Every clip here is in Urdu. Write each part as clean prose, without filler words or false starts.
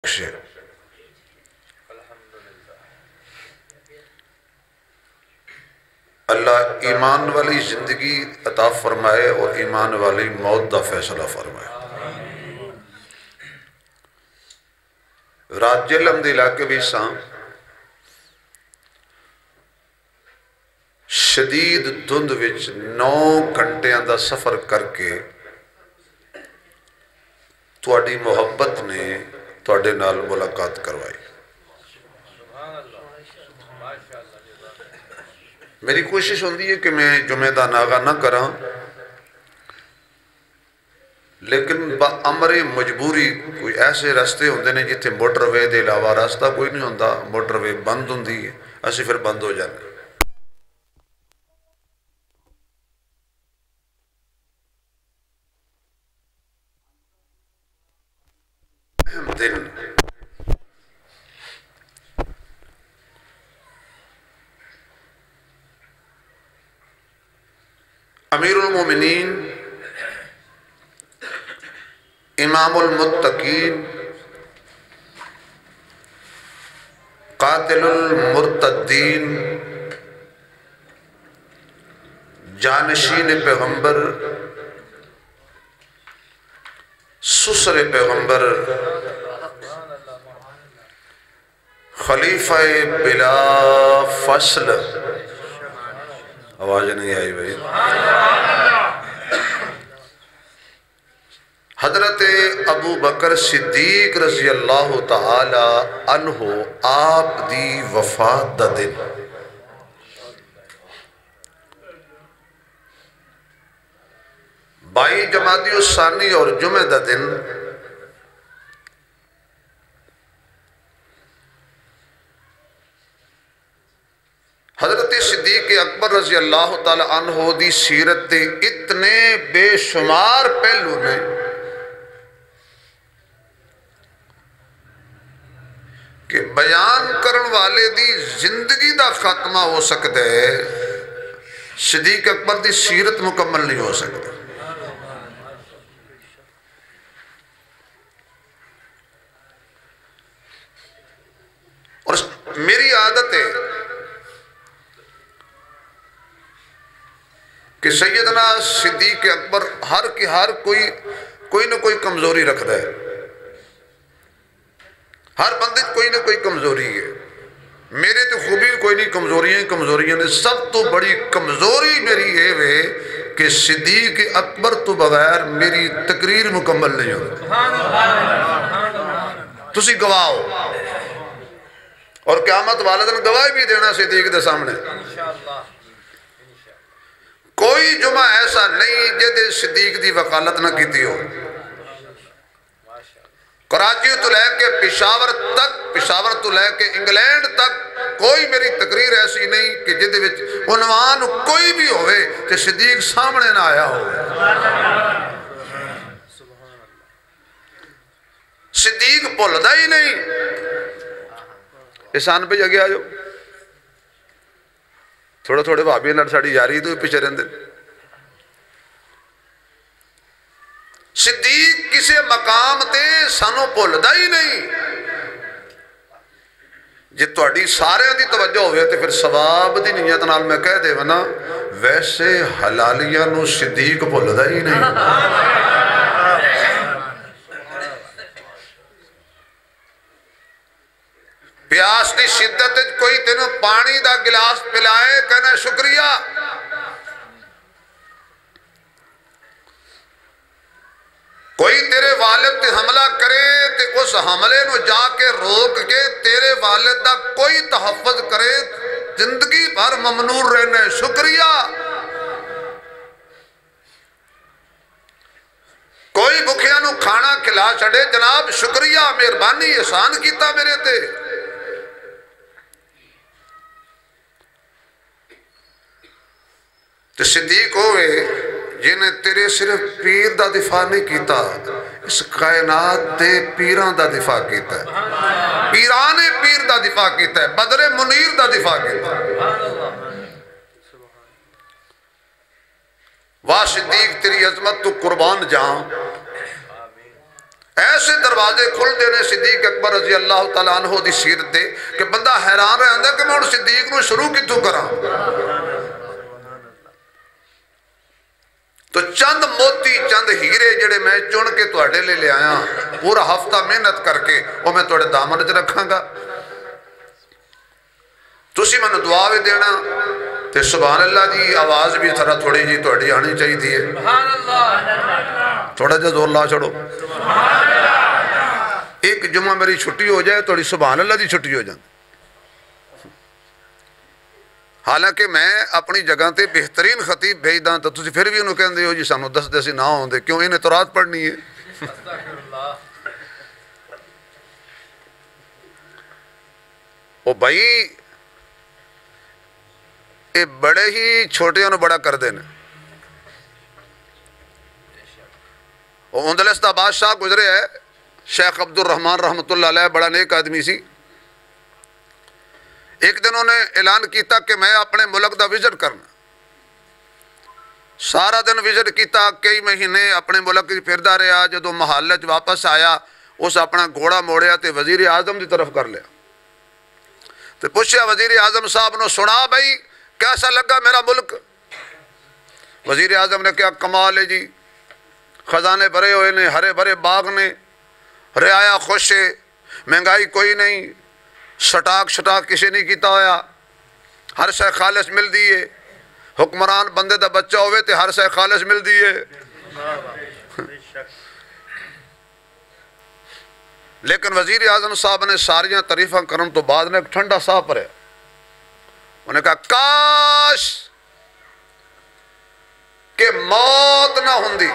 بخشے۔ اللہ ایمان والی زندگی عطا فرمائے اور ایمان والی موت دا فیصلہ فرمائے۔ رات جہلم دے علاقے بھی ساں شدید دھند وچ 9 گھنٹیاں دا سفر کر کے تواڈی محبت نے تواڈے نال ملاقات کروائی۔ میری کوشش ہوندی ہے کہ میں جمعہ دا ناغا نہ کراں، لیکن با امر مجبوری کوئی ایسے راستے ہوندے نے جتھے موٹر وے دے علاوہ راستہ کوئی نہیں ہوندا، موٹر وے بند ہوندی ہے، اسی پھر بند ہو جانے۔ دن امیر المومنین امام المتقین قاتل المرتدین جانشین پیغمبر سسر پیغمبر خلیفہ بلا فصل، آواز نہیں آئی بھائی، حضرت ابو بکر صدیق رضی اللہ تعالی عنہ آپ دی وفات دا دن۔ بائی جمادی الثانی اور جمعہ دا دن حضرت صدیق اکبر رضی اللہ تعالی عنہ دی سیرت دے اتنے بے شمار پہلو نے کہ بیان کرن والے دی زندگی دا خاتمہ ہو سکتا ہے، صدیق اکبر دی سیرت مکمل نہیں ہو سکتی۔ اور میری عادت ہے کہ سیدنا صدیق اکبر ہر کوئی نہ کوئی کمزوری رکھتا ہے، ہر بندے کوئی نہ کوئی کمزوری ہے۔ میرے تو خوبی کوئی نہیں، کمزوریاں نے سب تو بڑی کمزوری میری یہ ہے کہ صدیق اکبر تو بغیر میری تقریر مکمل نہیں ہوتی۔ تسی گواہ ہو اور قیامت والدن گواہی بھی دینا صدیق دے سامنے۔ کوئی جمعہ ایسا نہیں جدے صدیق دی وکالت نہ کیتی ہو۔ کراچی تو لے کے پشاور تو لے کے انگلینڈ تک کوئی میری تقریر ایسی نہیں کہ جدے وچ عنوان کوئی بھی ہوئے کہ صدیق سامنے نہ آیا ہو۔ صدیق بھولدا ہی نہیں۔ احسان پہ جگہ آجو تھوڑے بھابی لڑ ساڑی یاری تو پیچھے رہندے۔ صدیق کسے مقام تے سانو بھولدا ہی نہیں۔ جے تہاڈی سارے دی توجہ ہوئے تے پھر ثواب دی نیت نال میں کہہ دے ونا ویسے حلالیاں نو صدیق بھولدا ہی نہیں۔ پیاس دی شدت کوئی تینوں پانی دا گلاس پلائے کہنا شکریہ۔ کوئی تیرے والد تے حملہ کرے تے اس حملے نو جا کے روک کے تیرے والد دا کوئی تحفظ کرے، زندگی بھر ممنون رہنا شکریہ۔ کوئی بکھیاں نو کھانا کھلا چھڑے جناب شکریہ، مہربانی احسان کیتا میرے تے۔ تو صدیق ہوئے جنہیں تیرے صرف پیر دا دفاع نہیں کیتا، اس کائنات دے پیران دا دفاع کیتا ہے، پیران پیر دا دفاع کیتا ہے، بدر منیر دا دفاع کیتا ہے۔ واہ صدیق تیری عظمت تو قربان جاؤں، ایسے دروازے کھل دینے صدیق اکبر رضی اللہ تعالیٰ عنہ دی سیرت دے کہ بندہ حیران رہندا کہ میں صدیق نو شروع کتوں کراں۔ تو چند موتی چند ہیرے جڑے میں چن کے تواڈے لے آیا پورا ہفتہ محنت کر کے وہ میں تواڈے دامن وچ رکھاں گا، تسی مینوں دعا بھی دینا تے سبحان اللہ جی آواز بھی ذرا تھوڑی جی تواڈی آنی چاہیے تھی، تھوڑا جا زور لا چھڑو، ایک جمعہ میری چھٹی ہو جائے تھوڑی سبحان اللہ دی چھٹی ہو جائے۔ حالانکہ میں اپنی جگہ تے بہترین خطیب بھیجدا تو تسی پھر بھی انہوں کہندے ہو جی سانو دس دسی نہ ہوندے، کیوں انہیں تو رات پڑھنی ہے۔ او بھائی اے بڑے ہی چھوٹے انہوں بڑا کر دینے۔ وہ اندلس دا بادشاہ گزرے ہے شیخ عبد الرحمن رحمۃ اللہ علیہ، بڑا نیک آدمی سی۔ ایک دن انہوں نے اعلان کیتا کہ میں اپنے ملک دا وزٹ کرنا، سارا دن وزٹ کیتا، کئی مہینے اپنے ملک کی پھردا رہا، جدو محلے چ واپس آیا اس اپنا گھوڑا موڑیا تے وزیر اعظم دی طرف کر لیا تے پوچھا وزیر اعظم صاحب نو سنا بھائی کیسا لگا میرا ملک؟ وزیر اعظم نے کیا کمال ہے جی، خزانے بھرے ہوئے نے، ہرے بھرے باغ نے، رعایا خوش ہے، مہنگائی کوئی نہیں، سٹاک کسی نہیں کیتا ہویا، ہر شے خالص مل دیئے، حکمران بندے دا بچہ ہوئے تے ہر شے خالص مل دیئے۔ لیکن وزیر اعظم صاحب نے ساریاں تعریفاں کرن تو بعد نے ایک ٹھنڈا سا پڑے، انہوں نے کہا کاش کہ موت نہ ہوندی۔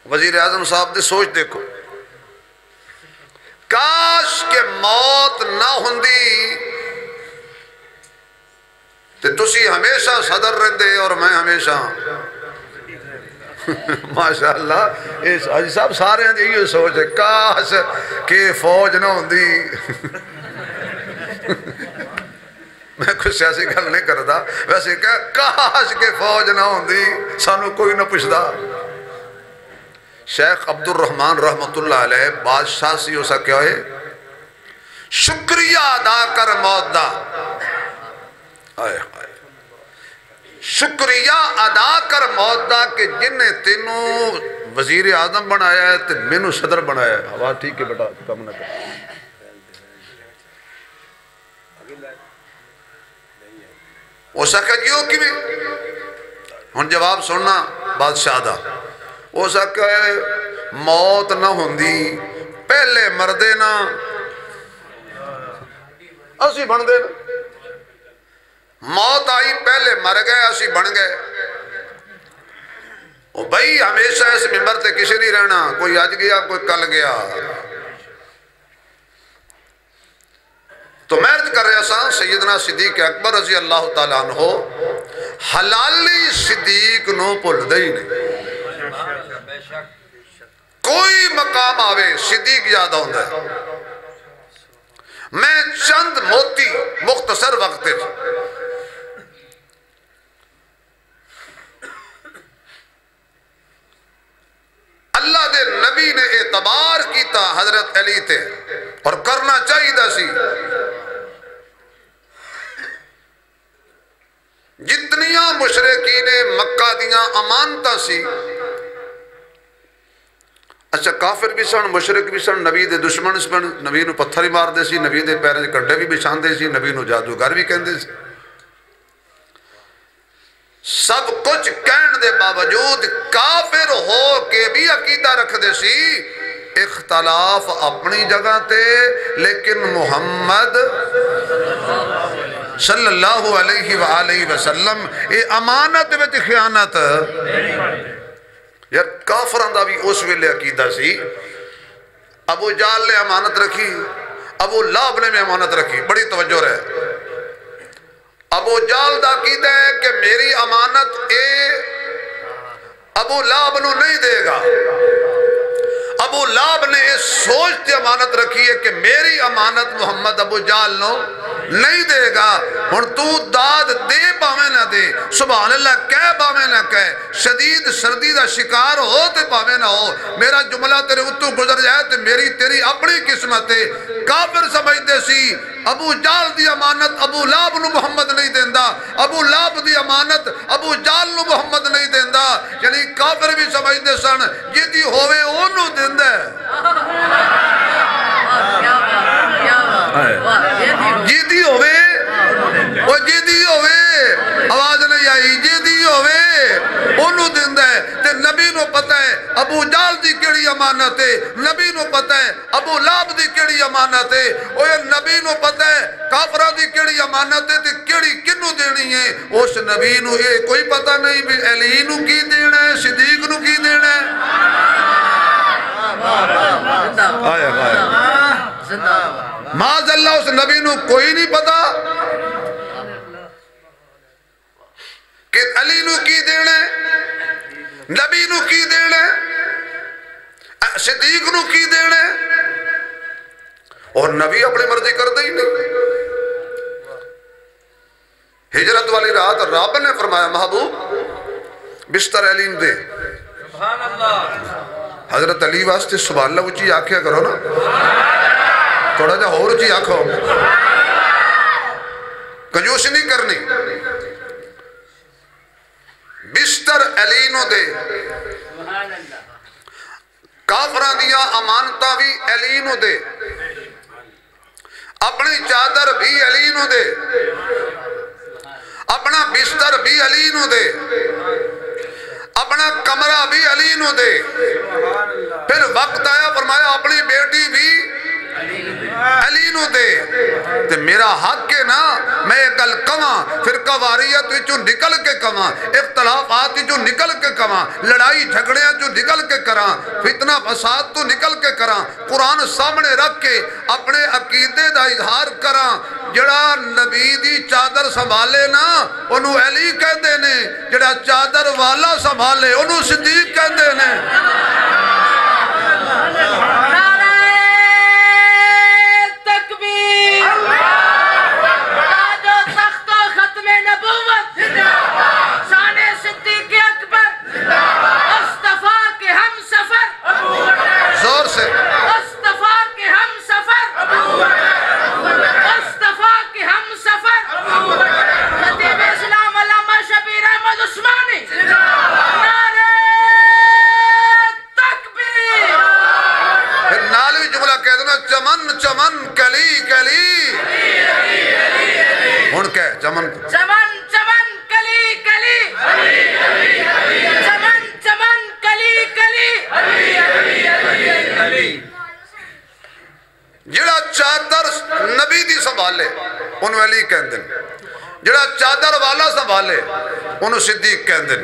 وزیر اعظم صاحب دی سوچ دیکھو، کاش کہ موت نہ ہوندی تے تسی ہمیشہ صدر رہندے اور میں ہمیشہ ماشاءاللہ حاجی صاحب سارے ہیں یہ سوچ ہے، کاش کہ فوج نہ ہوندی۔ میں کچھ سیاسی گل نہیں کرتا، ویسے کہ کاش کہ فوج نہ ہوندی سانو کوئی نہ پوچھدا۔ شیخ عبد الرحمن رحمۃ اللہ علیہ بادشاہ سی اسا کیا ہے شکریہ ادا کر موت دا، شکریہ ادا کر موت دا کہ جن نے تینوں وزیر اعظم بنایا ہے تے مینوں صدر بنایا ہے۔ آواز ٹھیک ہے بیٹا، کم نہ کر۔ اسا کہ جیو کی بھی ہن جواب سننا بادشاہ دا، اسا کہ موت نہ ہوندی پہلے مردے نا اسی بن دے، موت آئی پہلے مر گئے اسی بن گئے۔ او بھائی ہمیشہ اس ممبر تے کسی نہیں رہنا، کوئی آج گیا کوئی کل گیا۔ تو میں عرض کر رہا سا سیدنا صدیق اکبر رضی اللہ تعالیٰ عنہ حلالی صدیق نو پل دئی نہیں، کوئی مقام آوے صدیق یاد ہوندہ ہے۔ میں چند موتی مختصر وقت اللہ دے نبی نے اعتبار کیتا حضرت علی تے اور کرنا چاہیے دا سی، جتنیاں مشرقین مکہ دیاں امانتہ سی، اچھا کافر بھی سن مشرق بھی سن، نبی دے دشمن سن، نبی نو پتھر ہی مار دے سی، نبی دے پیرے دے کنڈے بھی بچھان دے سی، نبی نو جادوگر بھی کہندے سی، سب کچھ کہن دے باوجود کافر ہو کے بھی عقیدہ رکھ دے سی، اختلاف اپنی جگہ تے، لیکن محمد صلی اللہ علیہ وآلہ وسلم اے امانت وچ خیانت یار کافران دا بھی اس ویلے عقیدہ سی۔ ابو جال نے امانت رکھی، ابو لہب نے میں امانت رکھی، بڑی توجہ رہے۔ ابو جال دا عقیدہ ہے کہ میری امانت اے ابو لہب نو نہیں دے گا، ابو لہب نے اس سوچ تے امانت رکھی ہے کہ میری امانت محمد ابو جال نو نہیں دے گا. ہن تو داد دے پاویں نہ دے, سبحان اللہ کہہ پاویں نہ کہے, شدید سردی دا شکار ہو تے پاویں نہ ہو, میرا جملہ تیرے اتو گزر جائے تے میری تیری اپنی قسمت ہے. کافر سمجھدے سی ابو جال دی امانت ابو لہب نو محمد نہیں دیندا, ابو لہب دی امانت ابو جال نو محمد نہیں دیندا. یعنی کافر بھی سمجھدے سن جیدی ہووے اونوں دیندا ہے, جیدی ہووے وہ جیدی ہووے, آواز نہیں آئی, جیدی ہووے اونوں دیندا ہے. تے نبی نو پتہ ہے ابو جال دی کیڑی امانت ہے, نبی نو پتہ ہے ابو لہب دی کیڑی امانت ہے, اوے نبی نو پتہ ہے کافراں دی کیڑی امانت ہے تے کیڑی کنوں دینی ہے. اس نبی نو یہ کوئی پتہ نہیں بھی علی نو کی دینا ہے, صدیق نو کی دینا ہے. آیا معاذ اللہ اس نبی نو کوئی نہیں پتا کہ علی نو کی دینا ہے, نبی نو کی دینا ہے, صدیق نو کی دینا ہے. اور نبی اپنی مرضی کر دے ہی نہیں. ہجرت والی رات رب نے فرمایا محبوب بستر علی دے. حضرت علی واسطے سبحان اللہ اچھی آکھیا کرو نا, تھوڑا جا اور اچھی آکھو, کنجوسی نہیں کرنی. بستر علی نو دے, کافران دیا امانتا بھی علی نو دے, اپنی چادر بھی علی نو دے, اپنا بستر بھی علی نو دے, اپنا کمرہ بھی علی نو دے. پھر وقت آیا فرمایا اپنی بیٹی بھی علی نو دے. تے میرا حق ہے نا میں ایک گل کواں, فرقہ واریت وچوں نکل کے کواں, اختلافات وچوں نکل کے کواں, لڑائی جھگڑیاں جو نکل کے کراں, فتنہ فساد تو نکل کے کراں, قرآن سامنے رکھ کے اپنے عقیدے دا اظہار کراں. جڑا نبی دی چادر سنبھالے نا انہوں علی کہندے نے, جڑا چادر والا سنبھالے انہوں صدیق کہندے نے. جڑا چادر نبی دی سنبھالے انہوں علی کہندن, جڑا چادر والا سنبھالے انہوں صدیق کہندن,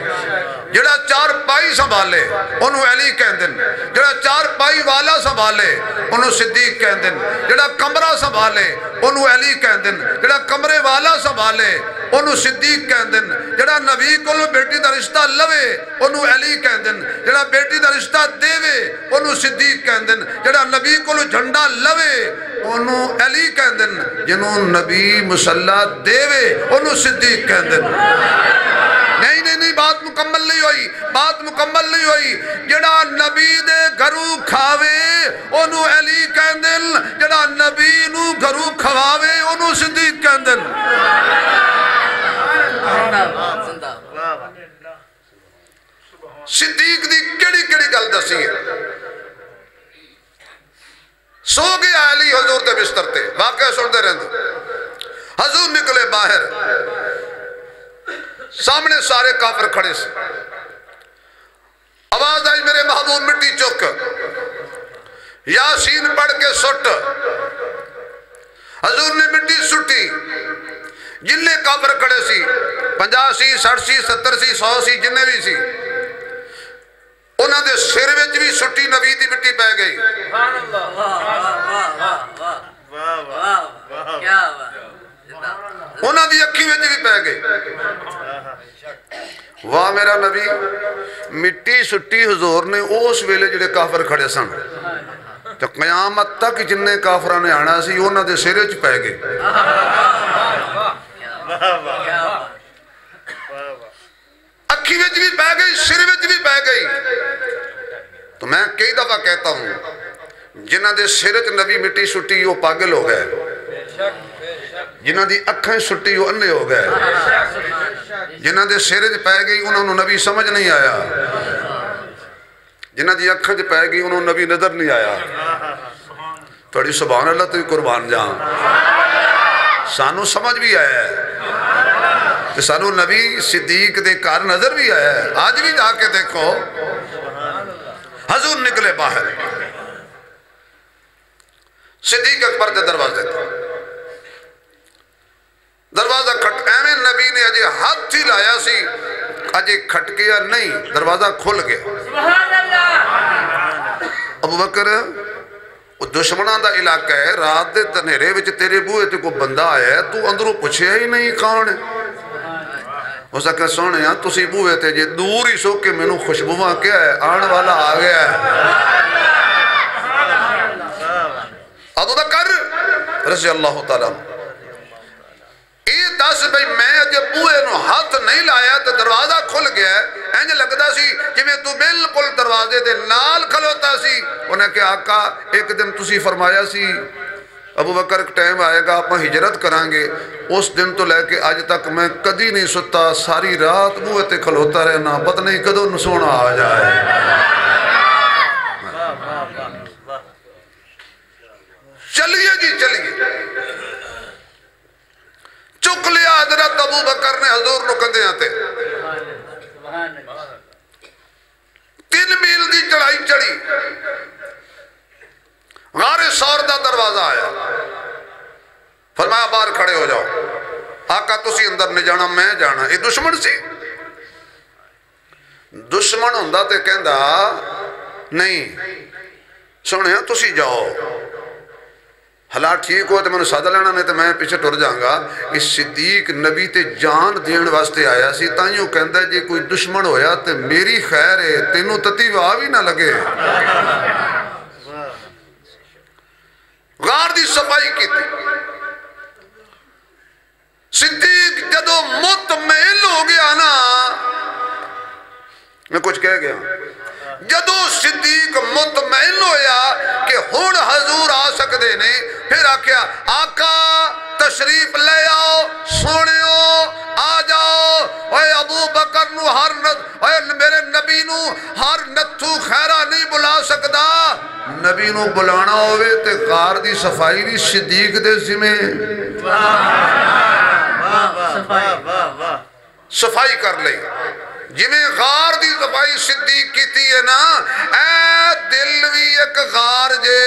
جڑا چار پائی سنبھالے انہوں علی کہندن, جڑا چار پائی والا سنبھالے انہوں صدیق کہندن, جڑا کمرہ سنبھالے انہوں علی کہندن, جڑا کمرے والا سنبھالے انہوں صدیق کہندن, جڑا نبی کو بیٹی دا رشتہ لوے انہوں علی کہندن, جڑا بیٹی دا رشتہ دیوے انہوں صدیق کہندن, جڑا نبی کو جھنڈا لوے انہوں علی کہندن, جنہوں نبی مسلح دیوے انہوں صدیق کہندن. نہیں بات مکمل نہیں ہوئی, بات مکمل نہیں ہوئی. جڑا نبی دے گھرو کھاوے انہوں علی کہندن, جڑا نبی نو گھرو کھواوے انہوں صدیق کہندن. صدیق دی کیڑی کیڑی گل دسی ہے. سو گیا علی حضور دے بستر تے, واقعہ سن دے رہندے. حضور نکلے باہر, سامنے سارے کافر کھڑے سے, آواز آئی میرے محبوب مٹی چک, یاسین پڑھ کے سٹ. حضور نے مٹی سٹی, جننے کافر کھڑے سی 50 سی 60 سی 70 سی 100 سی جننے بھی سی, انہاں دے سر وچ بھی سٹی نبی دی مٹی پہ گئی. انہاں دی اکھی وچ بھی پہ گئی. واہ میرا نبی, مٹی سٹی حضور نے اس ویلے جڑے کافر کھڑے سن, تو قیامت تک جننے کافران نے آنا سی انہاں دے سر وچ پہ گئی. اکھی وچ بھی پہ گئی، سر وچ بھی پہ گئی۔ تو میں کئی دفعہ کہتا ہوں جنہ دے سر وچ نبی مٹی سٹی وہ پاگل ہو گئے، جنہ دی اکھیں سٹی وہ انے ہو گئے، جنہ دے سر وچ پہ گئی انہوں نے نبی سمجھ نہیں آیا، جنہ دی اکھیں پہ گئی انہوں نے نبی نظر نہیں آیا۔ تھوڑی سبحان اللہ تو قربان جان، سانو سمجھ بھی آیا ہے کہ سانو نبی صدیق دے کار نظر بھی آیا ہے۔ آج بھی جا کے دیکھو حضور نکلے باہر، صدیق اکبر دے دروازے تھے، دروازہ کھٹ ایویں نبی نے اجے ہاتھ ہی لایا سی، اجے کھٹکیا نہیں، دروازہ کھل گیا۔ ابو بکر دشمنوں دا علاقہ ہے، رات دے تنیرے وچ تیرے بوئے تے کوئی بندہ آیا ہے، تو اندروں پوچھے ہی نہیں کون ہے؟ ہو سکے سونے ہیں تسی بوئے تے جے دور ہی سو کے میں نو خوشبوہاں کیا ہے، آن والا آ گیا ہے۔ ابو بکر رضی اللہ تعالیٰ یہ دس بھئی میں جب بوئے نو ہاتھ نہیں لایا تو دروازہ کھل گیا ہے، اینج لگتا سی کہ میں تو بالکل دروازے دے نال کھلوتا سی۔ انہیں کہ آقا ایک دن تسی فرمایا سی ابو بکر ایک ٹائم آئے گا آپ ہجرت کرانگے، اس دن تو لے کے آج تک میں کدی نہیں ستا، ساری رات بوئے تے کھلوتا رہنا، پتہ نہیں کدو نسونا آ جائے۔ چلیے جی چلیے، چک لیا حضرت ابو بکر نے حضور نو کندے آتے، 3 میل دی چڑھائی چڑھی، غار سور دا دروازہ آیا، فرمایا باہر کھڑے ہو جاؤ، آقا تسی اندر نہیں جانا میں جانا۔ یہ دشمن سی، دشمن ہوندہ تے کہندہ نہیں سونے تسی جاؤ، حالات ٹھیک ہو تو میں نے سادہ لینا نہیں تو میں پیچھے ٹر جاؤں گا۔ اس صدیق نبی تے جان دین واسطے آیا سی، تائیوں کہندہ ہے جے کوئی دشمن ہویا تے میری خیر ہے، تینوں تتی واہ بھی نہ لگے۔ غار دی صفائی کی تھی، صدیق جدو مطمئن ہو گیا نا، میں کچھ کہہ گیا، جدو صدیق مطمئن ہویا کہ ہون حضور آ سکتے نہیں، پھر آکھیا آقا تشریف لے آؤ، سونیو آ جاؤ، اے ابو بکر نو اے میرے نبی نو ہر نتھو خیرہ نہیں بلا سکدا، نبی نو بلانا ہوئے تے غار دی صفائی دی صدیق دے ذمہ صفائی کر لئی، جمیں غار دی صفائی صدیق کی تھی ہے نا، اے دل بھی ایک غار جے۔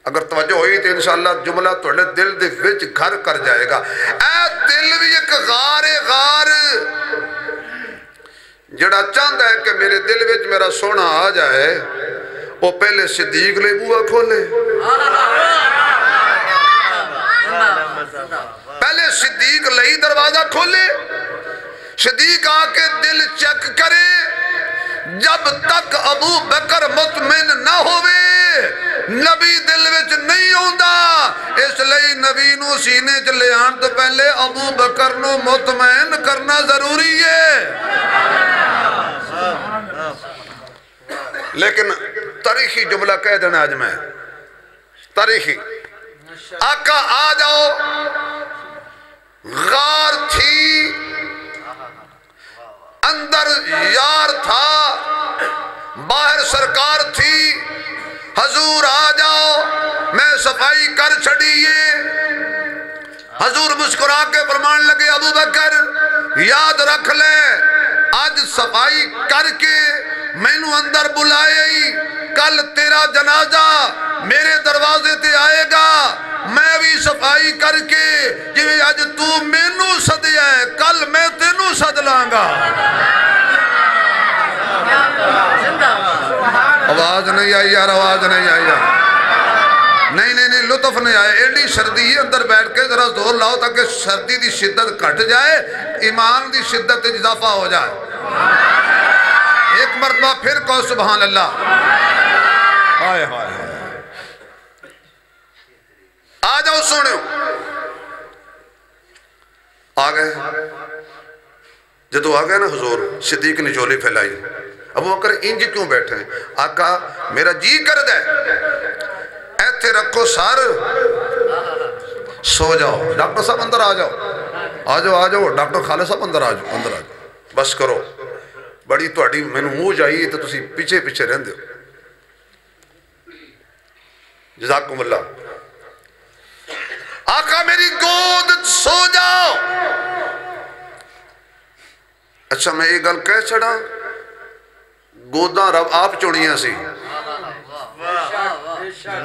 اگر توجہ ہوئی تو انشاءاللہ جملہ توڑے دل دے وچ گھر کر جائے گا۔ اے دل بھی ایک غار غار، جڑا چاہتا ہے کہ میرے دل وچ میرا سونا آ جائے، وہ پہلے صدیق لے بوا کھولے، پہلے صدیق لئی دروازہ کھولے، صدیق آکے دل چیک کرے، جب تک ابو بکر مطمئن نہ ہوئے نبی دل وچ نہیں ہوندہ، اس لئی نبی نو سینے چلے آن تو پہلے ابو بکر نو مطمئن کرنا ضروری ہے۔ لیکن تاریخی جملہ کہہ دینا آج میں، تاریخی آقا آ جاؤ، غار تھی، اندر یار تھا، باہر سرکار تھی، حضور آ جاؤ میں صفائی کر چھڑیے۔ حضور مسکرا کے فرمان لگے ابو بکر یاد رکھ لے، آج صفائی کر کے میں نو اندر بلائے ہی، کل تیرا جنازہ میرے دروازے تے آئے گا، میں بھی صفائی کر کے جویں آج تو میں نو صدیا ہے کل میں تینوں صد لانگا۔ آواز نہیں آئی یار، آواز نہیں آئی یار، نہیں نہیں نہیں لطف نہیں آئے، ایڈی سردی ہی اندر بیٹھ کے ذرا زور لاؤ تاکہ سردی دی شدت کٹ جائے، ایمان دی شدت اضافہ ہو جائے۔ ایک مرتبہ پھر کہو سبحان اللہ۔ آئے آ جاؤ سنو، آ گئے جدو آ گئے نا حضور صدیق نے جولی پھیلائی ابو بکر انج کیوں بیٹھے ہیں آقا میرا جی کر دے ایتھے رکھو سار سو جاؤ ڈاکٹر صاحب اندر آ جاؤ ڈاکٹر خالد صاحب اندر آ جاؤ بس کرو بڑی تہاڈی مینوں منہ جائی تو تسی پیچھے پیچھے رہندے ہو جزاکم اللہ آقا میری گود سو جاؤ اچھا میں یہ گل کہہ چھڑا گوداں رب آپ چنیاں سی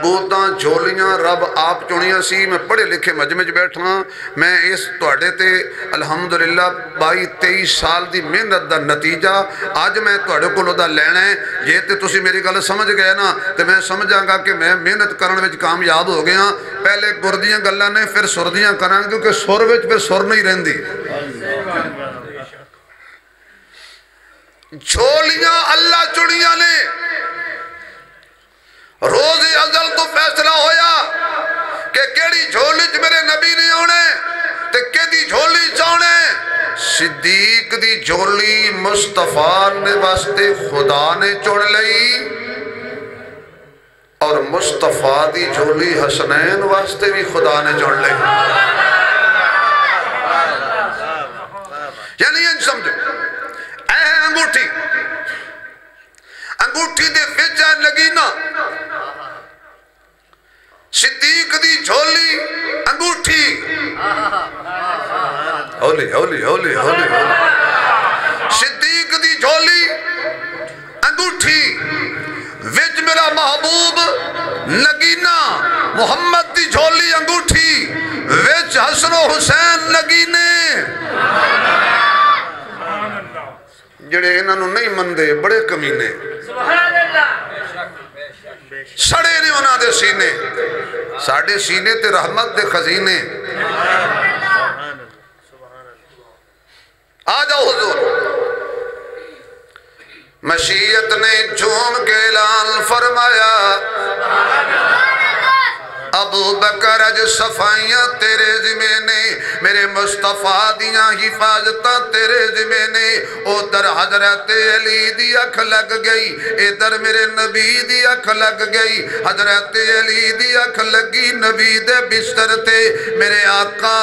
گوداں جھولیاں رب آپ چنیاں سی میں پڑھے لکھے مجمع وچ بیٹھا میں اس تواڈے تے الحمدللہ 22-23 سال دی محنت دا نتیجہ آج میں تواڈے کولوں دا لینا ہے یہ تے تسی میری گل سمجھ گئے نا تے میں سمجھاں گا کہ میں محنت کرن وچ کامیاب ہو گیا پہلے گردیاں گلاں نے پھر سردیاں کراں کیونکہ سر وچ پھر سر نہیں رہندی جھولیاں اللہ چنیاں نے روز ازل تو فیصلہ ہویا کہ کیڑی جھولی چ میرے نبی نے آنے تے کیڑی جھولی چاہنے صدیق دی جھولی مصطفیٰ نے واسطے خدا نے چن لئی اور مصطفیٰ دی جھولی حسنین واسطے بھی خدا نے چن لئی یعنی یہ سمجھو اے انگوٹھی دے وچ لگی نا صدیق دی جھولی انگوٹھی ہولی صدیق دی جھولی انگوٹھی وچ میرا محبوب نگینہ محمد دی جھولی انگوٹھی وچ حسن و حسین نگینے جڑے انہوں نہیں مندے بڑے کمینے سڑے نہیں انہاں دے سینے ساڑھے سینے تے رحمت دے خزینے آ جاؤ حضور مشیت نے جھوم کے اعلان فرمایا ابو بکر اج صفائیاں تیرے ذمہ نے میرے مصطفیٰ دیاں حفاظتاں تیرے ذمہ نے ادھر حضرت علی دی اکھ لگ گئی ادھر میرے نبی دی اکھ لگ گئی حضرت علی دی اکھ لگی نبی دے بستر تے میرے آقا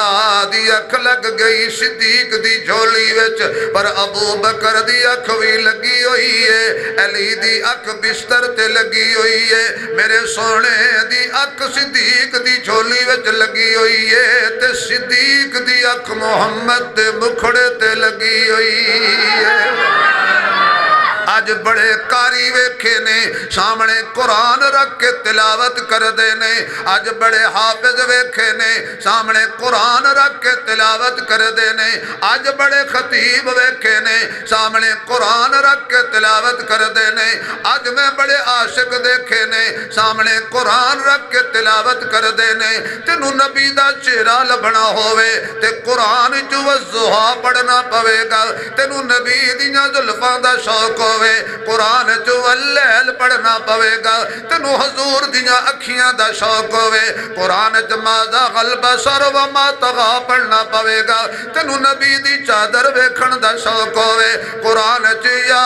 دی اکھ لگ گئی صدیق دی جھولی وچ پر ابو بکر دی اکھ بھی لگی ہوئی ہے علی دی اکھ بستر تے لگی ہوئی ہے میرے سونے دی اکھ صدیق دی جھولی وچ لگی ہوئی ہے تے صدیق دی اکھ محمد دے مکھڑے تے لگی ہوئی ہے آج بڑے کاری ویکھے نے سامنے قرآن رکھ کے تلاوت کر دینے آج بڑے حافظ ویکھے نے سامنے قرآن رکھ کے تلاوت کر دینے آج بڑے خطیب ویکھے نے سامنے قرآن رکھ کے تلاوت کر دینے آج میں بڑے عاشق دیکھے نے سامنے قرآن رکھ کے تلاوت کر دینے تینوں نبی دا چہرہ لبنا ہوئے تے قرآن جو والضحیٰ پڑھنا پوے گا تینوں نبی دیاں زلفاں دا شوق ہوئے قرآن جو واللیل پڑھنا پوے گا تینوں حضور دیاں اکھیاں دا شوق ہوئے قرآن جمازہ غلب سر و ما تغا پڑھنا پوے گا تینوں نبی دی چادر ویکھن دا شوق ہوئے قرآن یا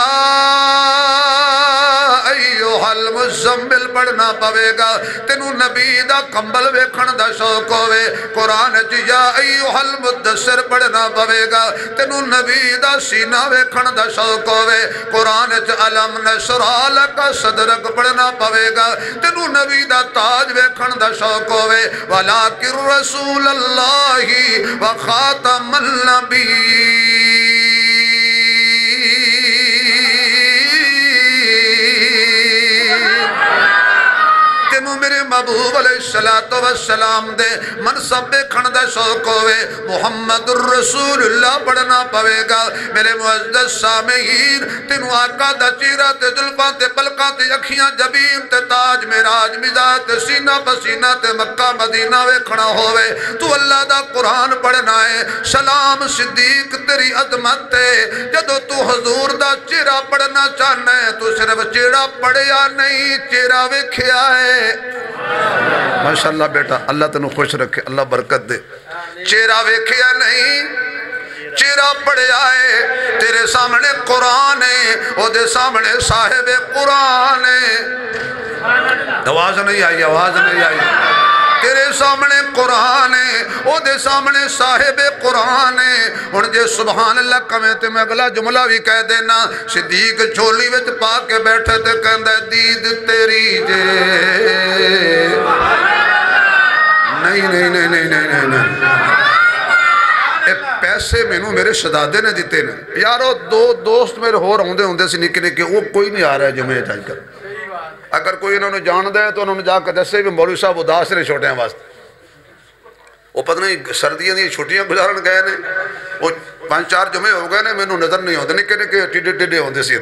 ایوہ المزمل پڑھنا پوے گا تینوں نبی دا کمبل ویکھن دا شوق ہوئے قرآن یا ایوہ المدثر پڑھنا پوے گا تینوں نبی دا سینہ ویکھن دا شوق ہوئے قرآن علم نشرح لکا صدرک پڑھنا پوے گا تینوں نبی دا تاج ویکھن دا شوق ہوئے ولیکن رسول اللہ وخاتم النبی میرے محبوب علیہ السلام دے منصب دیکھن دا شوق ہوئے محمد الرسول اللہ پڑھنا پوے گا میرے معزز سامعین تینوں آقا دا چہرہ تے زلفاں تے پلکاں تے اکھیاں جبین تے تاج معراج مزاج تے سینہ پسینہ تے مکہ مدینہ ویکھنا ہوئے تو اللہ دا قرآن پڑھنا ہے سلام صدیق تیری عظمت تے جدو تو حضور دا چہرہ پڑھنا چاہنا ہے تو صرف چہرہ پڑھیا نہیں چہرہ ویکھیا ہے ماشاءاللہ بیٹا اللہ تنو خوش رکھے اللہ برکت دے چہرہ ویکھیا نہیں چہرہ پڑے آئے تیرے سامنے قرآن ہے او دے سامنے صاحب قرآن ہے آواز نہیں آئی آواز نہیں آئی تیرے سامنے قرآن ہے او دے سامنے صاحب قرآن ہے ان جے سبحان اللہ کمیں تے میں اگلا جملہ بھی کہہ دینا صدیق جھولی وچ پا کے بیٹھے تے کہندہ دید تیری جے نہیں پیسے میں میرے شہزادے نے دیتے نے یارو دو دوست میرے ہو رہے ہوندے سے نکے نکے وہ کوئی نہیں آ رہا ہے جمعہ جاج کر اگر کوئی انہوں نے جان دے تو انہوں نے جا کر دسے بھی مولوی صاحب اداس نے چھوٹے ہیں واسطے وہ پتہ نہیں سردیاں دی چھوٹیاں گزارن گئے نے وہ 5-4 جمعے ہو گئے نے میں نظر نہیں ہوندے نکے نکے ٹیڈے ٹیڈے ہوندے سی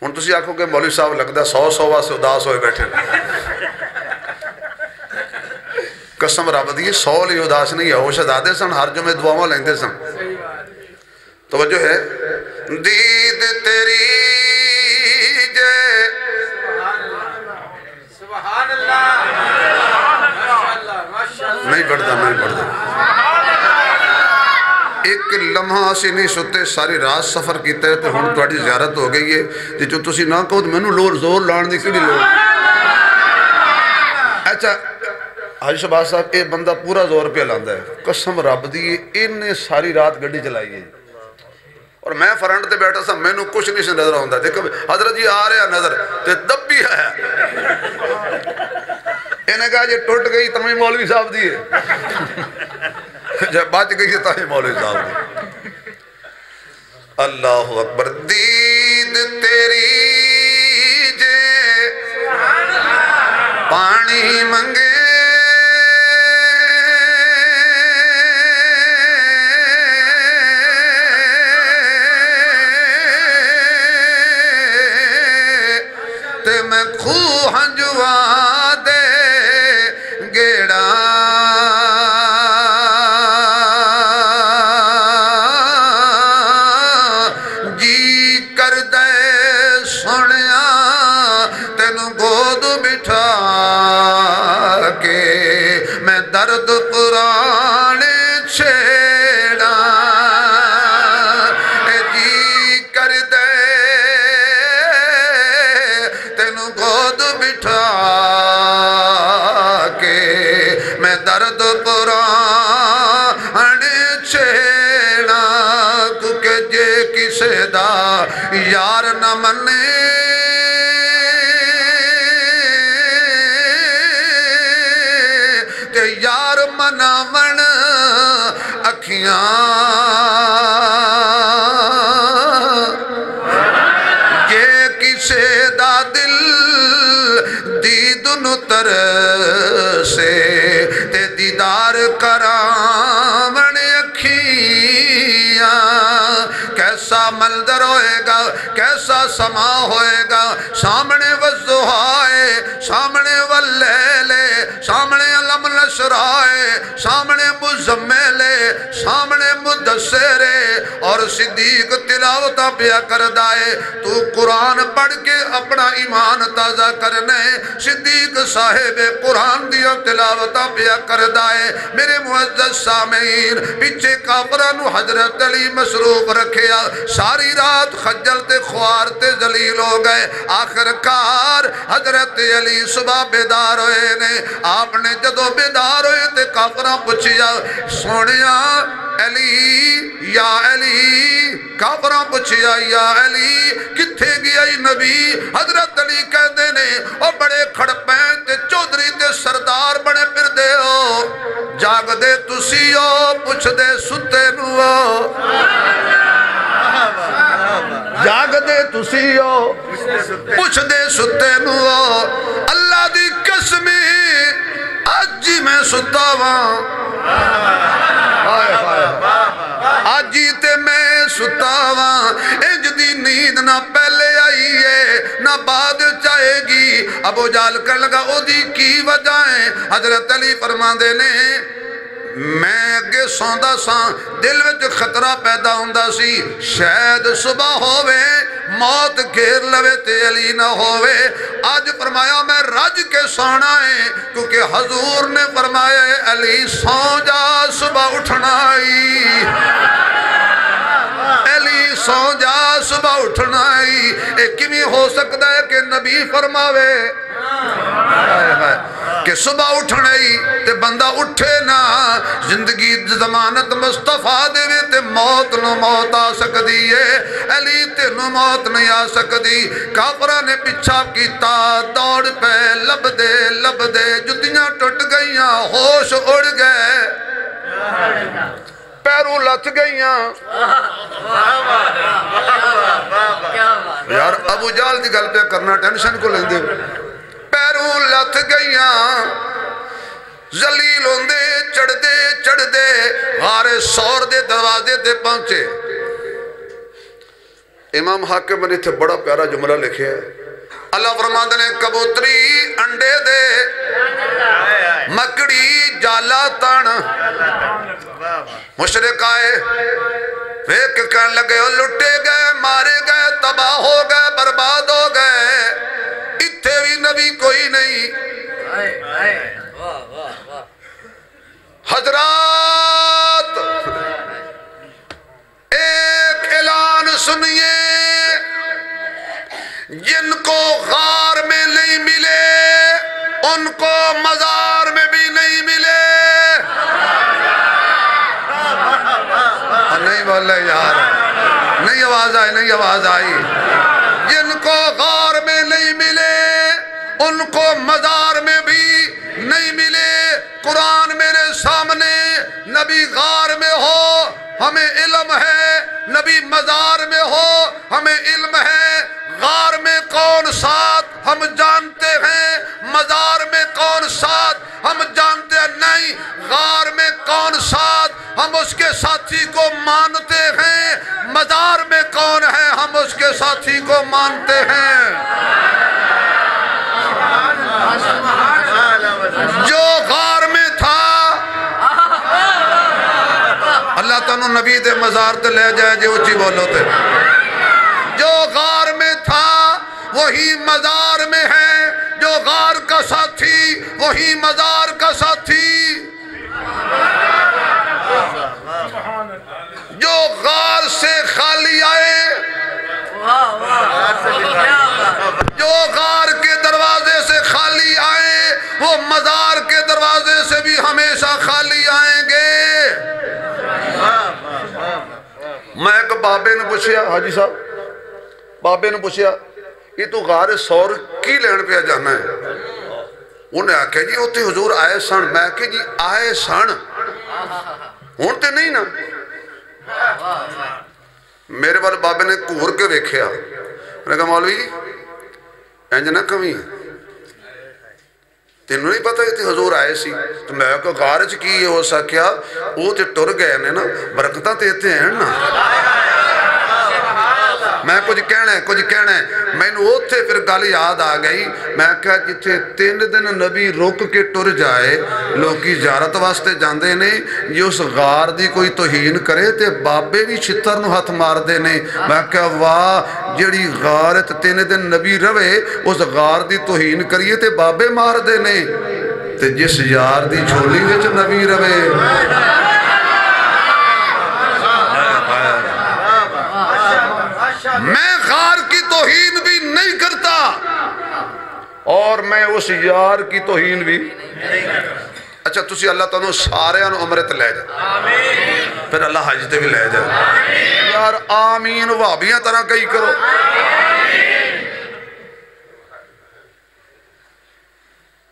ہن تسی آکھو کہ مولوی صاحب لگدا 100 واسطے اداس ہوئے بیٹھے قسم رب دی 100 لی اداس نہیں ہے وہ شہزادے سن ہر جمعے دعاواں لیندے سن توجہ ہے دید تیری جے سبحان اللہ نہیں پڑھتا ایک لمحہ سے نہیں ستے ساری رات سفر کیتا ہے تو ہن تہاڈی زیارت ہو گئی ہے تے جو تسی نہ کہو تے مینوں لور زور لان دی کیڑی لوڑ اچھا حاجی شہباز صاحب یہ بندہ پورا زور پہ لاندا ہے قسم رب دی انہیں ساری رات گڈی چلائی ہے اور میں فرنٹ تے بیٹھا سا میں نو کچھ نہیں سے نظر ہوندا دیکھو حضرت جی آ رہا نظر تے دبی ہے انہیں کہا یہ ٹوٹ گئی تمہیں مولوی صاحب دی ہے جب بچ گئی ہے تمہیں مولوی صاحب دی اللہ اکبر دید تیری جے پانی منگے تے میں خوہ ہنجوا دے گیڑا جی کر دے سنیا تینوں گود بٹھا کے میں درد قرآن چھیڑا جی کر دے تینوں گود بٹھا کے میں درد قرآن چھیڑا کیونکہ جے کسے دا یار نہ منے تے یار مناون اکھیاں جے کسے دا دل دیدن ترسے تے دیدار کرامن اکھیاں کیسا منظر ہوئے گا کیسا سما ہوئے گا سامنے والضحائے سامنے واللیلے سامنے علم نشرائے سامنے مزملے سامنے مدثرے اور صدیق تلاوتہ پیا کردائے تو قرآن پڑھ کے اپنا ایمان تازہ کرنے صدیق صاحب قرآن دیا تلاوتہ پیا کردائے میرے معزز سامعین پیچھے کافرانو حضرت علی مصروف رکھیا ساری رات خجل تے خوار تے ذلیل ہو گئے آخر کار حضرت علی صبح بیدار ہوئے نے آپ نے جدو بیدار ہوئے تے کافران پوچھیا سونیا علی یا علی کافران پوچھیا یا علی کتھے گیا نبی حضرت علی کہندے نے اور بڑے کھڑپین تے چودری تے سردار بڑے پھر دے ہو جاگ دے تسی ہو پوچھ دے ستے نو جاگ دے تسی ہو پوچھ دے ستے نو اللہ دی قسمی آجی میں ستا وہاں آجی تے میں ستا وہاں انج دی نیند نہ پہلے آئی ہے نہ بعد چاہے گی ابو جال کر لگا او دی کی وجہ ہے حضرت علی فرما دے نے میں اگے سوندا ساں دل وچ خطرہ پیدا ہوندا سی شاید صبح ہووے موت گھیر لوے تے علی نہ ہووے آج فرمایا میں رج کے سونا ہے کیونکہ حضور نے فرمایا علی سو جا صبح اٹھنا ہی علی سو جا صبح اٹھنا ہی ایک کمی ہو سکتا ہے کہ نبی فرماوے کہ صبح اٹھنے ہی تے بندہ اٹھے نا زندگی ضمانت مصطفیٰ دے وے تے موت نو موت آ سکتی ہے علی تے نو موت نہیں آ سکتی کافرہ نے پچھا کیتا دوڑ پہ لب دے جتیاں ٹوٹ گئیاں ہوش اڑ گئے پیروں لت گئیاں یار ابو جال دی گل پہ کرنا ٹینشن کو لیں دے پیروں لت گئیاں ذلیل ہوندے چڑھ دے غار سور دے دروازے دے پہنچے امام حاکم نے تھے بڑا پیارا جملہ لکھے ہے اللہ فرماندے نے کبوتری انڈے دے مکڑی جالا تن مشرق آئے فیک کہنے لگے لٹے گئے مارے گئے تباہ ہو گئے برباد ہو گئے اتھے بھی نبی کوئی نہیں حضرات ایک اعلان سنیے جن کو غار میں نہیں ملے ان کو مزار میں بھی نہیں ملے نہیں بولے یار نہیں آواز آئی جن کو غار میں نہیں ملے ان کو مزار میں بھی نہیں ملے قرآن میرے سامنے نبی غار میں ہو ہمیں علم ہے نبی مزار میں ہو ہمیں علم ہے غار میں کون ساتھ ہم جانتے ہیں مزار میں کون ساتھ ہم جانتے ہیں نہیں غار میں کون ساتھ ہم اس کے ساتھی کو مانتے ہیں مزار میں کون ہے ہم اس کے ساتھی کو مانتے ہیں جو غار میں تھا اللہ تعالیٰ نبی دے مزار تے لے جائے جو اچھی بولو تے جو غار میں تھا وہی مزار میں ہے جو غار کا ساتھی وہی مزار کا ساتھی جو غار سے خالی آئے جو غار کے دروازے سے خالی آئے وہ مزار کے دروازے سے بھی ہمیشہ خالی آئیں گے میں ایک بابے نے پوچھیا حاجی صاحب بابے نے پوچھیا یہ تو غار سور کی لین پہ جانا ہے انہیں آکھا جی ہوتے حضور آئے سن میں آکھا جی آئے سن ہونتے نہیں نا میرے والے بابے نے کور کے ویکھیا میں نے کہا مولوی انج نہ کمی تینوں نہیں پتا کہ حضور آئے سی تو میں کہا غارج کی یہ ہو سکیا وہ تے ٹر گئے نے نا برکتہ دیتے ہیں نا میں کچھ کہنا ہے میں نے وہ تھے پھر گل یاد آ گئی میں کہا جتھے 3 دن نبی روک کے ٹر جائے لوگی زیارت واسطے جاندے نے یہ اس غار دی کوئی توہین کرے تے بابے بھی چھتر نو ہاتھ مار دے نے میں کہا واہ جڑی غارت 3 دن نبی روے اس غار دی توہین کریے تے بابے مار دے نے تے جس یار دی جھولی وچ نبی روے میں غار کی توہین بھی نہیں کرتا اور میں اس یار کی توہین بھی اچھا تسی اللہ تعالیٰ سارے ان عمرت لے جائے پھر اللہ حج تے بھی لے جائے یار آمین وابیاں طرح کئی کرو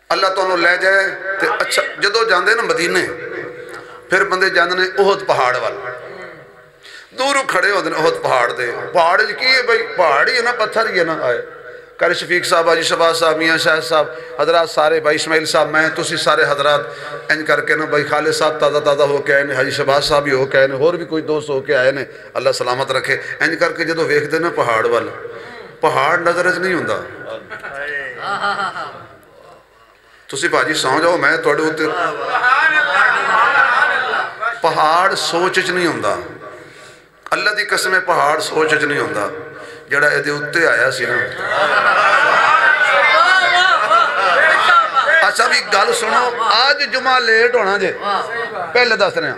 اللہ تعالیٰ لے جائے تے اچھا جدو جاندے نا مدینے پھر بندے جاندے نے احد پہاڑ والا دوروں کھڑے ہوتے ہیں احد پہاڑ دے پہاڑ کی ہے بھائی پہاڑ ہی ہے نا پتھر ہی ہے نا آئے قاری شفیق صاحب حاجی شباز صاحب میاں شاہد صاحب حضرات سارے بھائی اسماعیل صاحب میں تسی سارے حضرات انج کر کے نا بھائی خالد صاحب تازہ ہو کے آئے نے حاجی شباز صاحب بھی ہو کے آئے نے اور بھی کوئی دوست ہو کے آئے نے اللہ سلامت رکھے انج کر کے جدو ویکھ دے نا پہاڑ والا پہاڑ نظر نہیں ہوندا تسی بھاجی سو جاؤ میں توڑے ہوتے پہاڑ سوچ چ نہیں ہوندا، اللہ دی قسم ہے پہاڑ سوچ چ نہیں ہوندا، جڑا اے دے اُتے آیا سی نا۔ اچھا بھی گل سنو، آج جمعہ لیٹ ہونا جے، پہلے دس رہے ہیں۔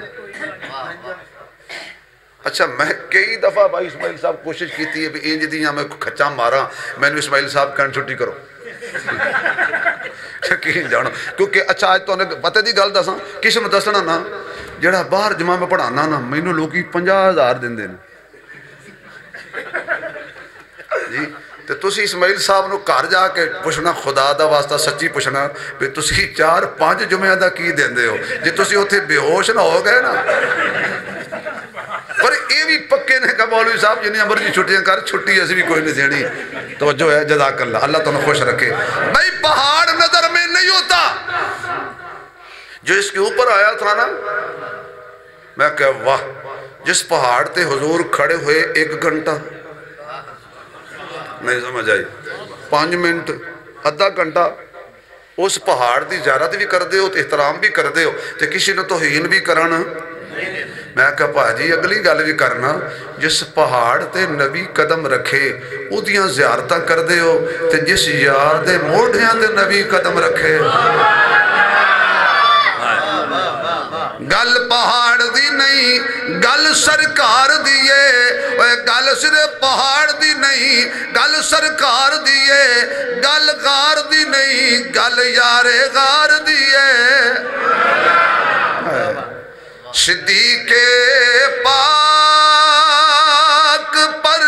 اچھا میں کئی دفعہ بھائی اسماعیل صاحب کوشش کیتی ہے بھی انج دیاں میں کھچا مارا، میں نے اسماعیل صاحب کہن چھٹی کرو یقین جانو، کیونکہ اچھا آج تو انہیں پتہ دی گل دساں کسی میں دسنا نا جڑا باہر جمعہ میں پڑھانا نا مینوں لوگی 50,000 دن دین جی۔ تو تسی اسماعیل صاحب نو گھر جا کے پوچھنا، خدا دا واسطہ سچی پوچھنا بھی تسی 4-5 جمعہ دا کی دیندے ہو جی تسی اوتھے بے ہوش نہ ہو گئے نا۔ پر یہ بھی پکے نے کہ مولوی صاحب جنہیں مرضی چھٹیاں کر، چھٹی ایسی بھی کوئی نہیں دینی۔ توجہ ہے، جزاک اللہ، اللہ تمہیں خوش رکھے۔ بھائی پہاڑ نظر میں نہیں ہوتا، جو اس کے اوپر آیا تھا نا میں کہ واہ، جس پہاڑ تے حضور کھڑے ہوئے 1 گھنٹہ نہیں سمجھ آئی، 5 منٹ، آدھا گھنٹہ اس پہاڑ دی زیارت بھی کر دے ہو، احترام بھی کر دے ہو، تے کسی نے توہین بھی کرنا۔ میں کہا پا جی اگلی گل بھی کرنا، جس پہاڑ تے نبی قدم رکھے او دیاں زیارتاں کر دے ہو، تے جس یار دے موڑھیاں تے نبی قدم رکھے۔ گل پہاڑ دی نہیں، گل سرکار دیئے، گل صرف پہاڑ دی نہیں، گل سرکار دیئے، گل غار دی نہیں، گل یار غار دیئے۔ صدیق پاک پر،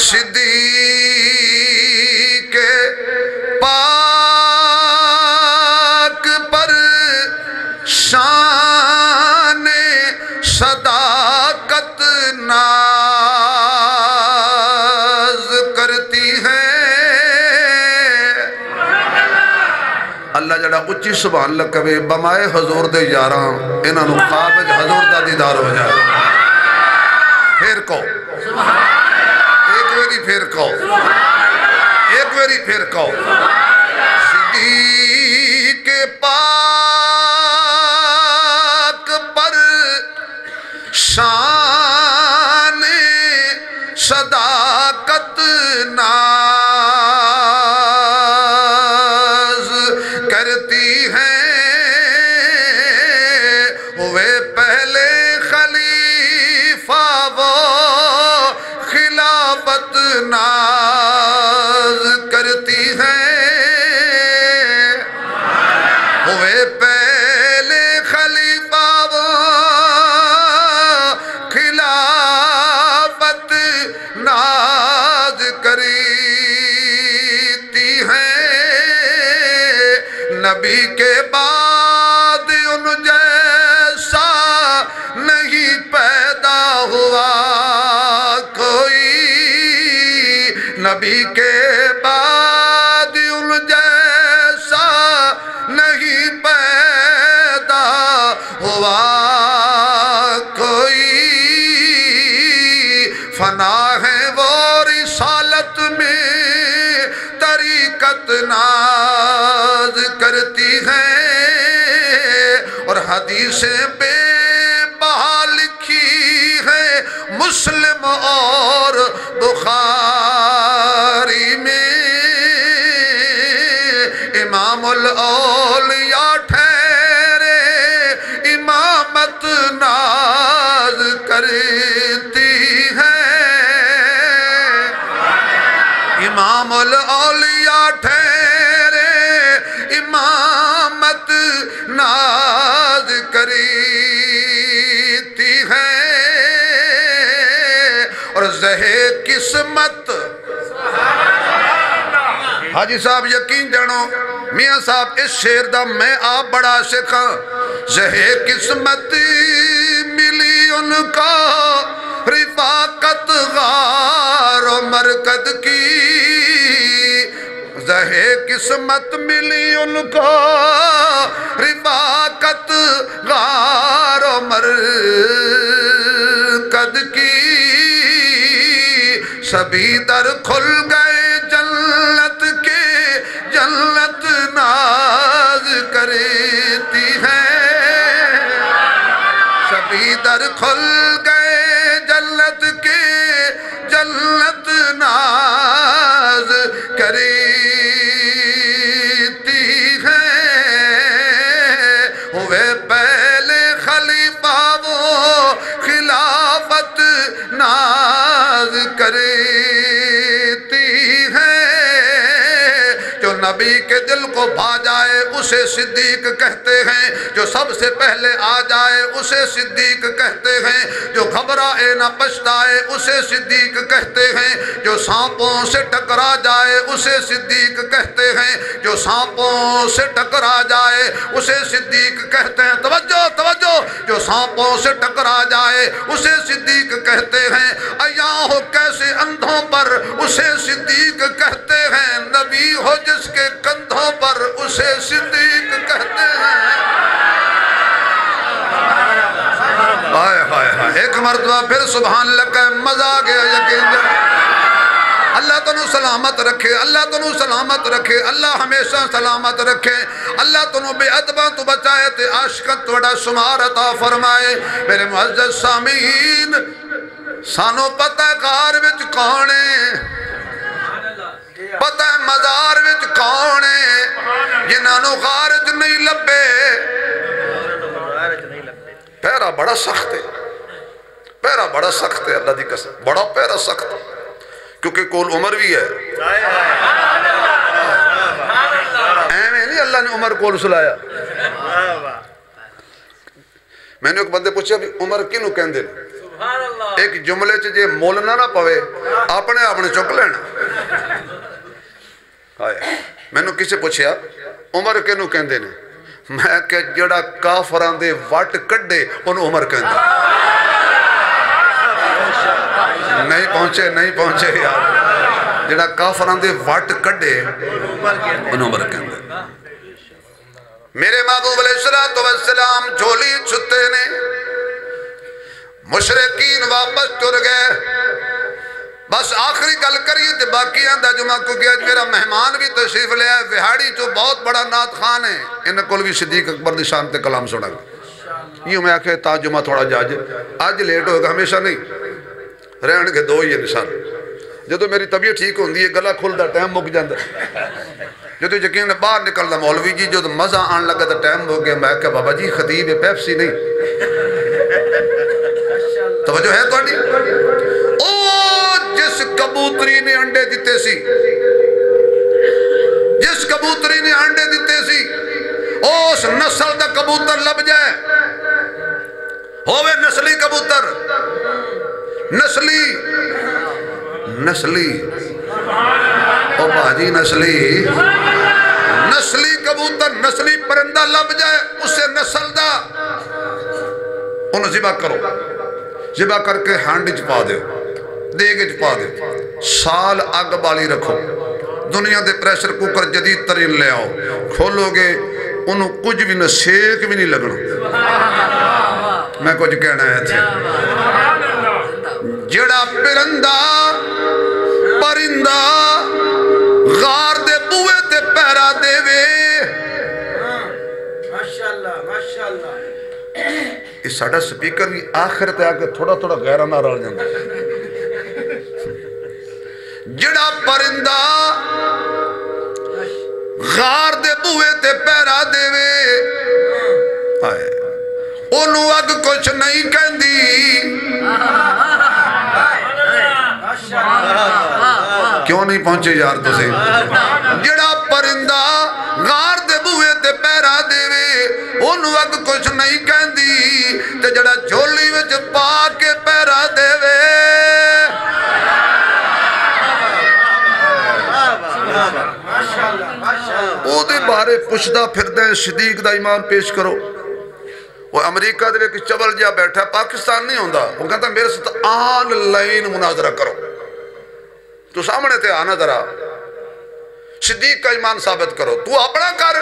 صدیق پاک پر شان صداقت ناز کرتی ہے۔ اللہ جڑا اچھی سبحان اللہ کبھی بمائے حضور دے یاراں انہاں نو خواب حضور دا دیدار ہو جائے۔ پھر کو ایک ویری پھر کو ایک ویری پھر کو صدیق پاک پر شان صداقت ناز کرتی ہیں، ہوئے پہلے خلیفہ وہ خلافت ناز کرتی ہیں، ہوئے پہلے خلیفہ وہ خلافت ناز کرتی ہیں، نبی کے بعد ان جیسا نہیں پیدا ہوا کوئی، نبی کے بعد ان جیسا نہیں پیدا ہوا کوئی، فنا ہے وہ رسالت میں طریقت ناز کرتی ہیں، اور حدیثیں بے بہا لکھی ہے مسلم اور بخاری میں، امام الاولیاء ٹھہرے امامت ناز کرتی ہے، امام الاولیاء ٹھہرے امامت ناز کرتی ہے، اور زہے قسمت حاجی صاحب یقین جانو میاں صاحب اس شعر دا میں آپ بڑا عاشق ہاں، زہے قسمت ملی ان کا رفاقت غار و مرکد کی، زہے قسمت ملی ان کا رفاقت غار و مرکد کی، سبھی در کھل گئے جنت کے، جنت ناز کرتی ہے۔ کھل گئے جنت کے جنت ناز کریتی ہے ہوئے پہلے خلیفہ وہ خلافت ناز کریتی ہے جو نبی کے دل کو بھا جائے اسے صدیق کہتے ہیں جو سب سے پہلے آ جائے اسے صدیق کہتے ہیں جو گھبرائے نہ پچھتائے اسے صدیق کہتے ہیں جو سانپوں سے ٹکرا جائے اسے صدیق کہتے ہیں جو سانپوں سے ٹکرا جائے اسے صدیق کہتے ہیں توجہ توجہ جو سانپوں سے ٹکرا جائے اسے صدیق کہتے ہیں عیاں ہو کیسے اندھوں پر اسے صدیق کہتے ہیں نبی ہو جس کے کندھوں پر اسے صدیق کہتے ہیں ایک مرتبہ پھر سبحان اللہ کا مزہ آ گیا یقین اللہ تنو سلامت رکھے اللہ تنو سلامت رکھے اللہ ہمیشہ سلامت رکھے اللہ تنو بے ادباں تو بچائے تے عاشقت توڑا شمار عطا فرمائے میرے معزز سامعین سانو پتہ غار وچ کونے پتہ مزار وچ کونے جنہاں نو غار وچ نہیں لبے پیرا بڑا سخت ہے پیرا بڑا سخت ہے اللہ دی قسم بڑا پیرا سخت ہے کیونکہ کول عمر بھی ہے ایمیں نہیں اللہ نے عمر کول سلایا میں نے ایک بندے پوچھا بھی عمر کینوں کہن دے ایک جملے چجے مولنا نہ پوے اپنے چک لینا میں نے کسے پوچھا عمر کینوں کہن دے میں کہ جڑا کافران دے وٹ کڈے ان عمر کہن دے نہیں پہنچے یار جڑا کافران دے وٹ کڈے ان عمر کہن دے میرے محبوب علیہ السلام جھولی چھتے نے مشرقین واپس ٹر گئے بس آخری گل کریے تے باقی آندہ جمعہ کو کیا میرا مہمان بھی تشریف لے آئے وہاڑی جو بہت بڑا نعت خان ہے انہیں کل بھی صدیق اکبر دی شان تے کلام سنا گا یہ میں آکھے تا جمعہ تھوڑا جاج آج لیٹ ہوگا ہمیشہ نہیں رہن کے دو ہی نشان جدو میری طبیعت ٹھیک ہوندی ہے گلا کھل دا ٹائم مک جاندہ جدو یقین باہر نکل دا مولوی جی جو مزہ آن لگا دا ٹائم ہو گیا میں کہا بابا جی خطیب ہے پیپسی نہیں توجہ ہے تو نہیں او جس کبوتری نے انڈے دیتے سی جس کبوتری نے انڈے دیتے سی اس نسل دا کبوتر لب جائے ہوئے نسلی کبوتر نسلی او باجی نسلی کبوتر نسلی پرندہ لب جائے اسے نسل دا انہوں ذبح کرو ذبح کر کے ہانڈ چپا دے دیگے چپا دے سال آگ بالی رکھو دنیا دے پریشر کوکر جدید ترین لے آؤ کھولو گے انہوں کچھ بھی نہ سیک بھی نہیں لگنا میں کچھ کہنا ہے تھے جڑا پرندہ غار دے بوئے تے پیرا دے وے ماشاءاللہ اس ساڑھا سپیکر بھی آخرت آگے تھوڑا غیرہ نہ رہ جاندہ جڑا پرندہ غار دے بوئے تے پیرا دے وے انہوں اگ کچھ نہیں کہندی کیوں نہیں پہنچے یار تو سے جڑا پرندہ غار دے بوئے تے پیرا دے وے انہوں اگ کچھ نہیں کہندی تے جڑا جھولی وچ پا کے پیرا دے وے او دے بارے پوچھدا پھردے صدیق دا ایمان پیش کرو وہ امریکہ دے ایک چبل جا بیٹھا پاکستان نہیں ہوندا وہ کہتا میرے ساتھ آن لائن مناظرہ کرو تو سامنے تے آنا ذرا صدیق کا ایمان ثابت کرو تو اپنا کر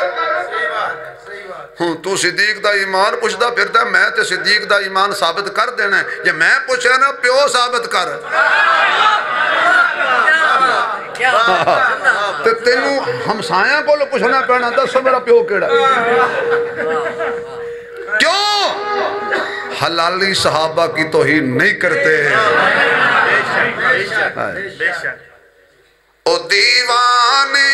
تو صدیق دا ایمان پوچھدا پھردا میں تے صدیق دا ایمان ثابت کر دینا ہے یہ میں پوچھا نا پیو ثابت کر تے تینوں ہمسایاں کو لو پوچھنا پڑنا دس میرا پیو کیڑا کیوں حلالی صحابہ کی توہین نہیں کرتے او دیوانے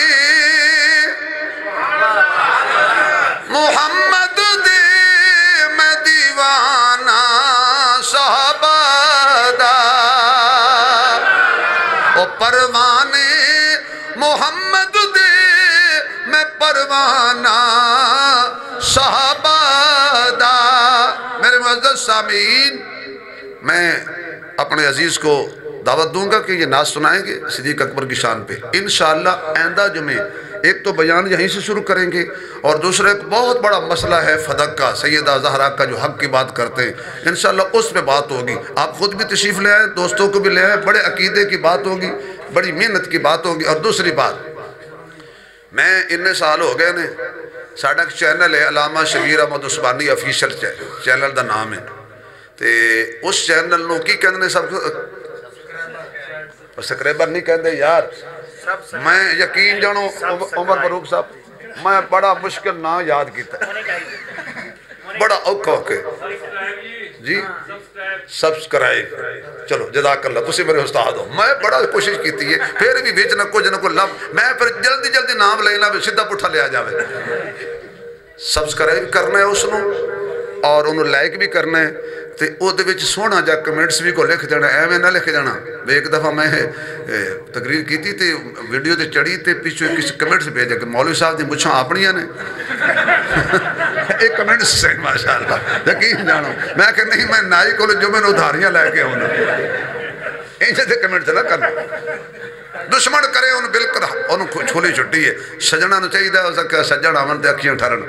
محمد دے میں دیوانہ صحابہ دا او پروانے محمد دے میں پروانہ صحابہ دا۔ میرے معزز سامعین، میں اپنے عزیز کو دعوت دوں گا کہ یہ نعت سنائیں گے صدیق اکبر کی شان پہ انشاءاللہ۔ آئندہ جمعے ایک تو بیان یہیں سے شروع کریں گے، اور دوسرا ایک بہت بڑا مسئلہ ہے فدق کا، سیدہ زہرا کا جو حق کی بات کرتے ہیں، انشاءاللہ اس پہ بات ہوگی۔ آپ خود بھی تشریف لے آئیں، دوستوں کو بھی لے آئیں، بڑے عقیدے کی بات ہوگی، بڑی محنت کی بات ہوگی۔ اور دوسری بات، میں اتنے سال ہو گئے نے، ساڑھا ایک چینل ہے علامہ شبیر احمد عثمانی آفیشل چینل دا نام ہے، تے اس چینل نو کی کہنے سب سبسکرائبر نہیں کہندے یار، میں یقین جانو عمر فاروق صاحب، میں بڑا مشکل نہ یاد کیتا ہے، بڑا اوکھا اوکے جی سبسکرائب، چلو جزاک اللہ، تسی میرے استاد ہو، میں بڑا کوشش کیتی ہے، پھر بھی بیچ نہ کچھ لفظ میں پھر جلدی جلدی نام لینا بھی سیدھا پٹھا لیا جاوے۔ سبسکرائب کرنا ہے اس نو اور انہوں لائک بھی کرنا ہے، تے او دے وچ سونا جا کمنٹس بھی کو لکھ دینا، ایویں نہ لکھ دینا۔ ایک دفعہ میں تقریر کیتی تے ویڈیو تے چڑھی تے پیچھے کسی کمنٹس بھیجا کہ مولوی صاحب دی مچھاں اپنیاں نے ایک کمنٹس سے ماشاءاللہ یقین جانو، میں کہ نہیں میں نائی کو جو میں نے ادھاریاں لے کے ہونا انجھے تے کمنٹس نہ کرنا، دشمن کرے انہوں بالکل انہوں چھولی چھٹی ہے، سجنہ نو چاہیے دا کہ سجن آمن تے اکھیاں ٹھرن۔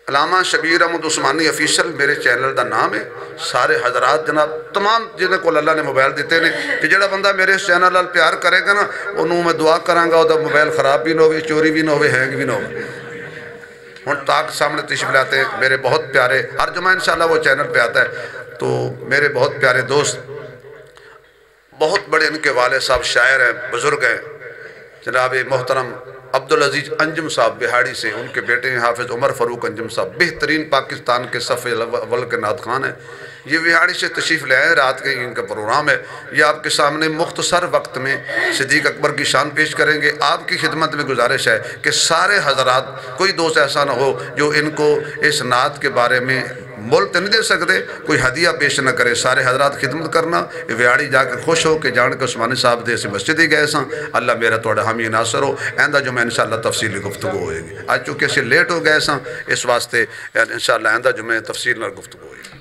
علامہ شبیر احمد عثمانی آفیشل میرے چینل دا نام ہے، سارے حضرات جناب تمام جنہیں کو اللہ نے موبائل دیتے ہیں کہ جڑا بندہ میرے اس چینل لال پیار کرے گا نا انہوں میں دعا کرانگا او دا موبائل خراب بھی نہ ہوئے، چوری بھی نہ ہوئے، ہینگ بھی نہ ہوئے۔ ہن تاک سامنے تشریف لاتے ہیں میرے بہت پیارے، ہر جمعہ انشاءاللہ وہ چینل پہ آتا ہے، تو میرے بہت پیارے دوست، بہت بڑے ان کے والد صاحب شاعر ہیں، بزرگ ہیں، جناب محترم عبدالعزیز انجم صاحب بہاڑی سے، ان کے بیٹے ہیں حافظ عمر فاروق انجم صاحب، بہترین پاکستان کے صف اول کے نعت خوان ہیں، یہ بہاڑی سے تشریف لے آئے، رات کے ان کا پروگرام ہے، یہ آپ کے سامنے مختصر وقت میں صدیق اکبر کی شان پیش کریں گے۔ آپ کی خدمت میں گزارش ہے کہ سارے حضرات، کوئی دوست ایسا نہ ہو جو ان کو اس نعت کے بارے میں مول تو نہیں دے سکتے، کوئی ہدیہ پیش نہ کرے، سارے حضرات خدمت کرنا، ویاڑی جا کے خوش ہو کہ جان کے عثمانی صاحب دے سے مسجد ہی گئے ساں، اللہ میرا توڑا حامی ناصر ہو۔ آئندہ جو میں انشاءاللہ تفصیلی گفتگو ہوئے گی، آج چونکہ اسے لیٹ ہو گئے ساں، اس واسطے انشاءاللہ آئندہ جو میں تفصیل اور گفتگو ہوئے گی۔